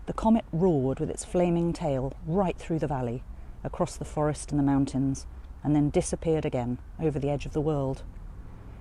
The comet roared with its flaming tail right through the valley, across the forest and the mountains, and then disappeared again over the edge of the world.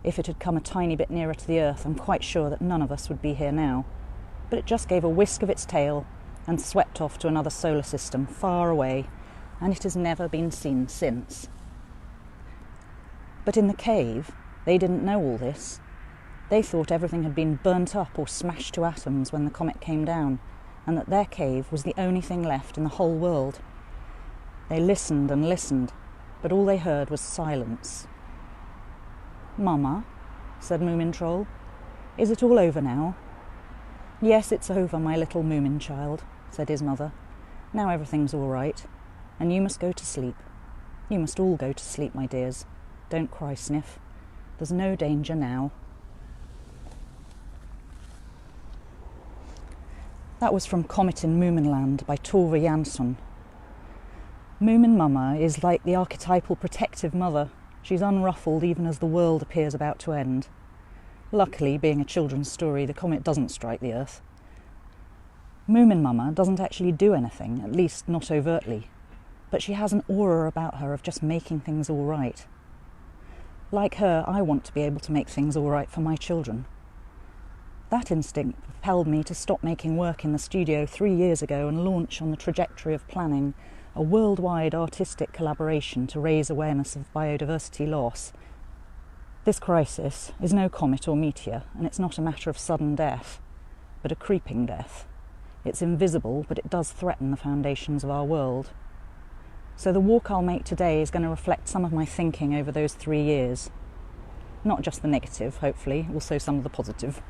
If it had come a tiny bit nearer to the Earth, I'm quite sure that none of us would be here now. But it just gave a whisk of its tail and swept off to another solar system far away, and it has never been seen since. But in the cave, they didn't know all this. They thought everything had been burnt up or smashed to atoms when the comet came down, and that their cave was the only thing left in the whole world. They listened and listened, but all they heard was silence. "Mama," said Moomin Troll, "is it all over now?" "Yes, it's over, my little Moomin child," said his mother. "Now everything's all right, and you must go to sleep. You must all go to sleep, my dears. Don't cry, Sniff. There's no danger now." That was from Comet in Moominland by Tove Jansson. Moomin Mama is like the archetypal protective mother. She's unruffled even as the world appears about to end. Luckily, being a children's story, the comet doesn't strike the Earth. Moomin Mama doesn't actually do anything, at least not overtly, but she has an aura about her of just making things all right. Like her, I want to be able to make things all right for my children. That instinct propelled me to stop making work in the studio 3 years ago and launch on the trajectory of planning a worldwide artistic collaboration to raise awareness of biodiversity loss. This crisis is no comet or meteor, and it's not a matter of sudden death, but a creeping death. It's invisible, but it does threaten the foundations of our world. So the walk I'll make today is going to reflect some of my thinking over those 3 years. Not just the negative, hopefully, also some of the positive.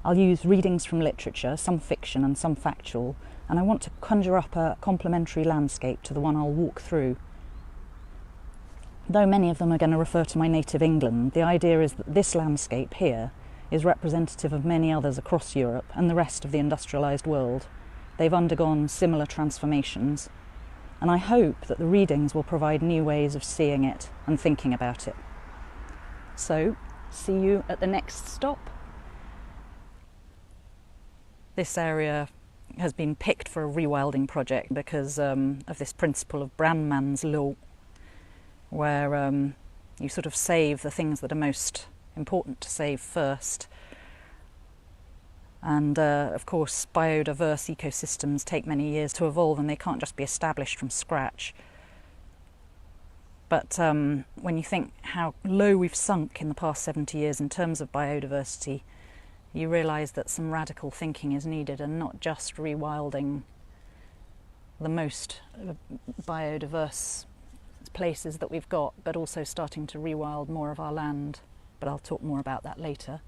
I'll use readings from literature, some fiction and some factual, and I want to conjure up a complementary landscape to the one I'll walk through. Though many of them are going to refer to my native England, the idea is that this landscape here is representative of many others across Europe and the rest of the industrialised world. They've undergone similar transformations, and I hope that the readings will provide new ways of seeing it and thinking about it. So, see you at the next stop. This area has been picked for a rewilding project because of this principle of Brandmans Law, where you sort of save the things that are most important to save first. And of course, biodiverse ecosystems take many years to evolve and they can't just be established from scratch. But when you think how low we've sunk in the past 70 years in terms of biodiversity, you realise that some radical thinking is needed, and not just rewilding the most biodiverse places that we've got, but also starting to rewild more of our land. But I'll talk more about that later.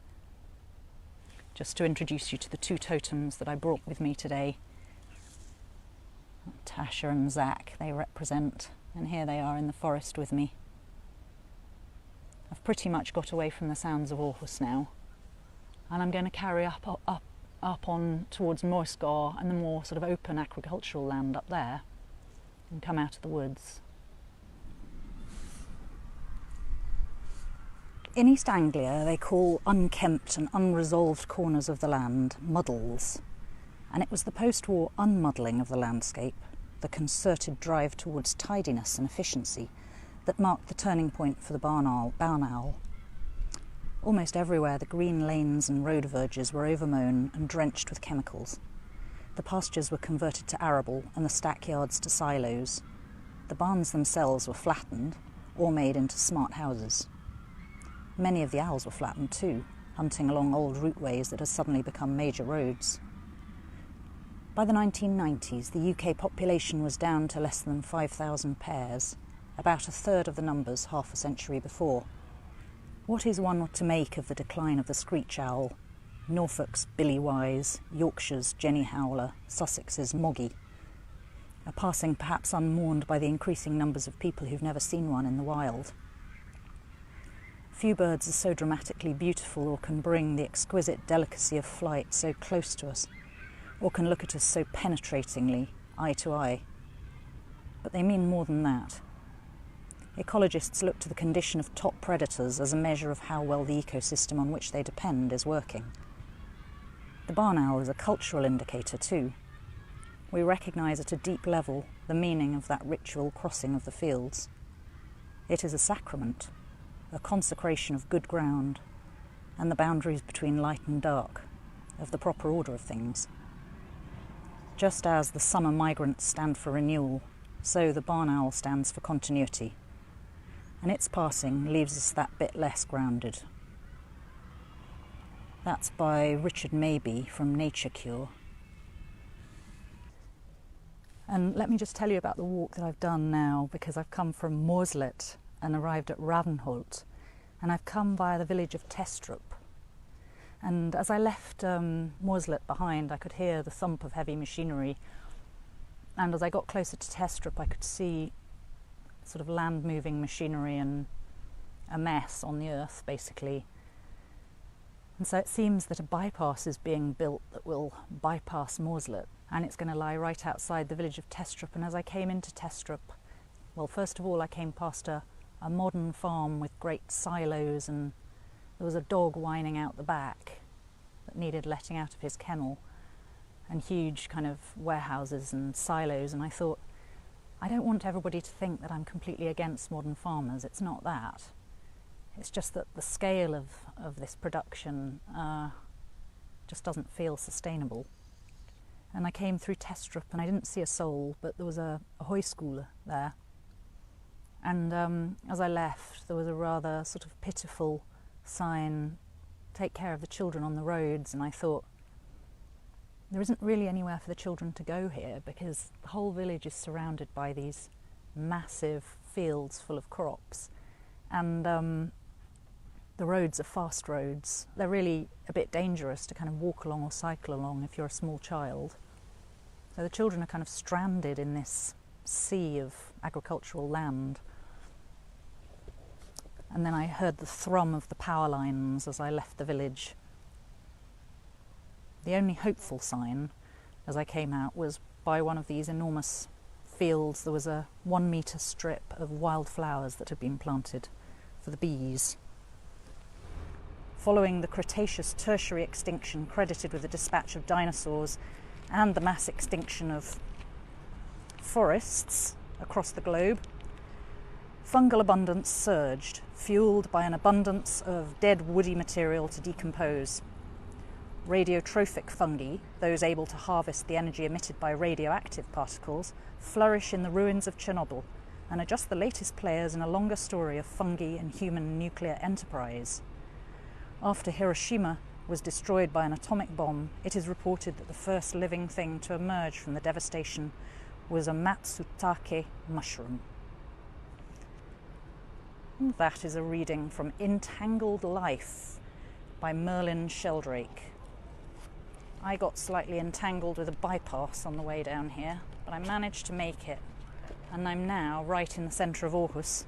Just to introduce you to the 2 totems that I brought with me today. Tasha and Zach, they represent, and here they are in the forest with me. I've pretty much got away from the sounds of Aarhus now, and I'm going to carry up on towards Moesgaard and the more sort of open agricultural land up there, and come out of the woods. In East Anglia, they call unkempt and unresolved corners of the land muddles, and it was the post-war unmuddling of the landscape, the concerted drive towards tidiness and efficiency, that marked the turning point for the barn owl. Almost everywhere the green lanes and road verges were overmown and drenched with chemicals. The pastures were converted to arable and the stackyards to silos. The barns themselves were flattened or made into smart houses. Many of the owls were flattened too, hunting along old routeways that had suddenly become major roads. By the 1990s, the UK population was down to less than 5,000 pairs, about a third of the numbers half a century before. What is one to make of the decline of the screech owl, Norfolk's Billy Wise, Yorkshire's Jenny Howler, Sussex's Moggy, a passing perhaps unmourned by the increasing numbers of people who've never seen one in the wild? Few birds are so dramatically beautiful or can bring the exquisite delicacy of flight so close to us, or can look at us so penetratingly, eye to eye. But they mean more than that. Ecologists look to the condition of top predators as a measure of how well the ecosystem on which they depend is working. The barn owl is a cultural indicator too, we recognise at a deep level the meaning of that ritual crossing of the fields. It is a sacrament, a consecration of good ground, and the boundaries between light and dark, of the proper order of things. Just as the summer migrants stand for renewal, so the barn owl stands for continuity, and its passing leaves us that bit less grounded. That's by Richard Mabey from Nature Cure. And let me just tell you about the walk that I've done now, because I've come from Moorslet and arrived at Ravenholt, and I've come via the village of Testrup. And as I left Moorslet behind, I could hear the thump of heavy machinery, and as I got closer to Testrup, I could see sort of land-moving machinery and a mess on the earth, basically. And so it seems that a bypass is being built that will bypass Moorslet, and it's going to lie right outside the village of Testrup. And as I came into Testrup, well, first of all, I came past a modern farm with great silos, and there was a dog whining out the back that needed letting out of his kennel, and huge kind of warehouses and silos. And I thought, I don't want everybody to think that I'm completely against modern farmers. It's not that. It's just that the scale of this production just doesn't feel sustainable. And I came through Testrup and I didn't see a soul, but there was a højskole there. And as I left, there was a rather sort of pitiful sign, "Take care of the children on the roads." And I thought, there isn't really anywhere for the children to go here, because the whole village is surrounded by these massive fields full of crops. And the roads are fast roads. They're really a bit dangerous to kind of walk along or cycle along if you're a small child. So the children are kind of stranded in this sea of agricultural land. And then I heard the thrum of the power lines as I left the village. The only hopeful sign as I came out was by one of these enormous fields. There was a 1 metre strip of wildflowers that had been planted for the bees. Following the Cretaceous tertiary extinction credited with the dispatch of dinosaurs and the mass extinction of forests across the globe, fungal abundance surged, fueled by an abundance of dead woody material to decompose. Radiotrophic fungi, those able to harvest the energy emitted by radioactive particles, flourish in the ruins of Chernobyl and are just the latest players in a longer story of fungi and human nuclear enterprise. After Hiroshima was destroyed by an atomic bomb, it is reported that the first living thing to emerge from the devastation was a matsutake mushroom. And that is a reading from Entangled Life by Merlin Sheldrake. I got slightly entangled with a bypass on the way down here, but I managed to make it, and I'm now right in the centre of Aarhus,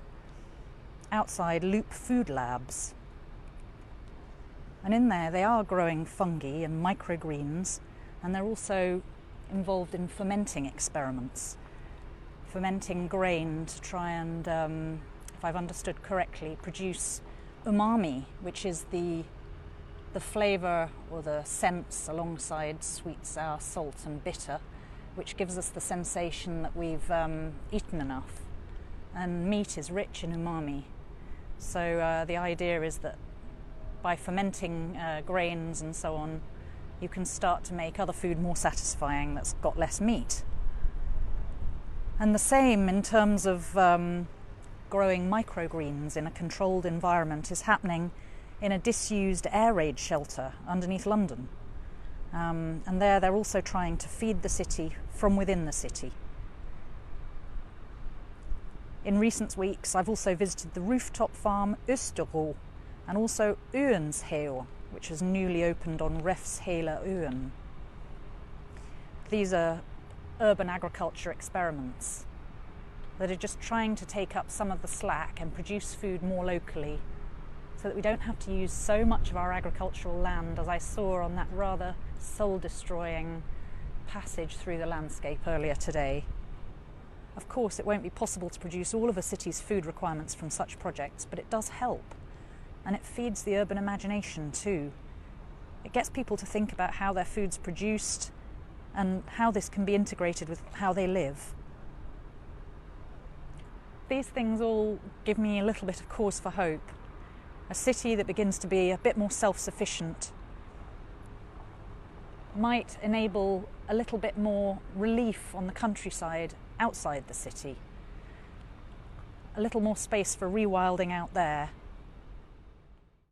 outside Loop Food Labs. And in there they are growing fungi and microgreens, and they're also involved in fermenting experiments, fermenting grain to try and, if I've understood correctly, produce umami, which is the flavour or the scents alongside sweet, sour, salt and bitter, which gives us the sensation that we've eaten enough. And meat is rich in umami. So the idea is that by fermenting grains and so on, you can start to make other food more satisfying that's got less meat. And the same in terms of growing microgreens in a controlled environment is happening in a disused air raid shelter underneath London. And there they're also trying to feed the city from within the city. In recent weeks, I've also visited the rooftop farm Österå, and also Øenshave, which has newly opened on Refshale Øen. These are urban agriculture experiments that are just trying to take up some of the slack and produce food more locally, so that we don't have to use so much of our agricultural land, as I saw on that rather soul-destroying passage through the landscape earlier today. Of course, it won't be possible to produce all of a city's food requirements from such projects, but it does help. And it feeds the urban imagination too. It gets people to think about how their food's produced and how this can be integrated with how they live. These things all give me a little bit of cause for hope. A city that begins to be a bit more self-sufficient might enable a little bit more relief on the countryside outside the city. A little more space for rewilding out there,